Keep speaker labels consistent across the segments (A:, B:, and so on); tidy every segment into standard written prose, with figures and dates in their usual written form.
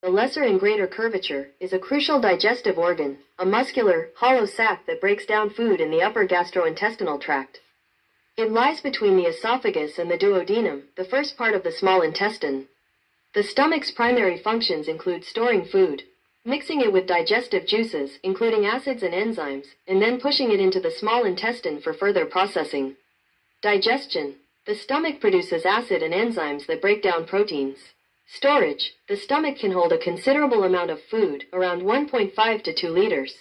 A: The lesser and greater curvature is a crucial digestive organ, a muscular, hollow sac that breaks down food in the upper gastrointestinal tract. It lies between the esophagus and the duodenum, the first part of the small intestine. The stomach's primary functions include storing food, mixing it with digestive juices, including acids and enzymes, and then pushing it into the small intestine for further processing. Digestion. The stomach produces acid and enzymes that break down proteins. Storage. The stomach can hold a considerable amount of food, around 1.5 to 2 liters.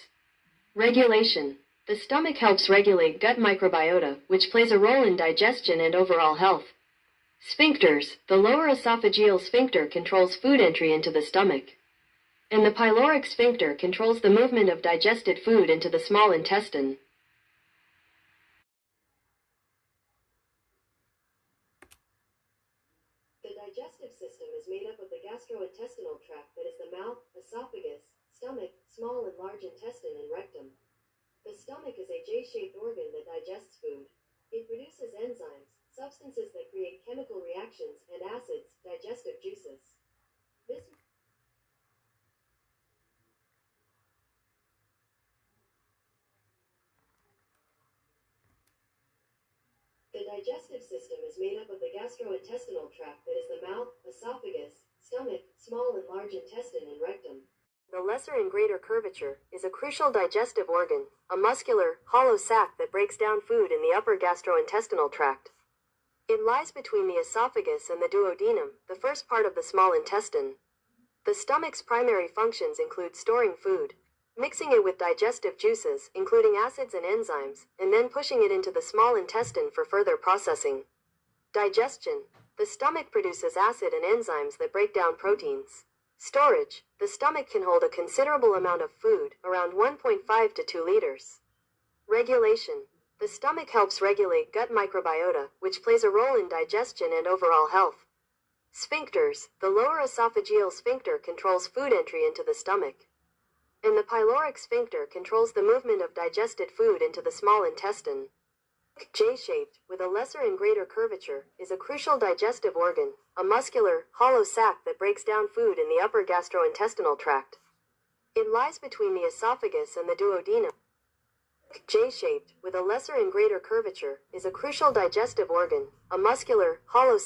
A: Regulation. The stomach helps regulate gut microbiota, which plays a role in digestion and overall health. Sphincters. The lower esophageal sphincter controls food entry into the stomach. And the pyloric sphincter controls the movement of digested food into the small intestine. The digestive system is made up of the gastrointestinal tract, that is the mouth, esophagus, stomach, small and large intestine, and rectum. The stomach is a J-shaped organ that digests food. It produces enzymes, substances that create chemical reactions, and acids, digestive juices. The digestive system is made up of the gastrointestinal tract, that is the mouth, esophagus, stomach, small and large intestine, and rectum. The lesser and greater curvature is a crucial digestive organ, a muscular, hollow sac that breaks down food in the upper gastrointestinal tract. It lies between the esophagus and the duodenum, the first part of the small intestine. The stomach's primary functions include storing food, mixing it with digestive juices, including acids and enzymes, and then pushing it into the small intestine for further processing. Digestion. The stomach produces acid and enzymes that break down proteins. Storage. The stomach can hold a considerable amount of food, around 1.5 to 2 liters. Regulation. The stomach helps regulate gut microbiota, which plays a role in digestion and overall health. Sphincters. The lower esophageal sphincter controls food entry into the stomach. And the pyloric sphincter controls the movement of digested food into the small intestine. J-shaped, with a lesser and greater curvature, is a crucial digestive organ, a muscular, hollow sac that breaks down food in the upper gastrointestinal tract. It lies between the esophagus and the duodenum. J-shaped, with a lesser and greater curvature, is a crucial digestive organ, a muscular, hollow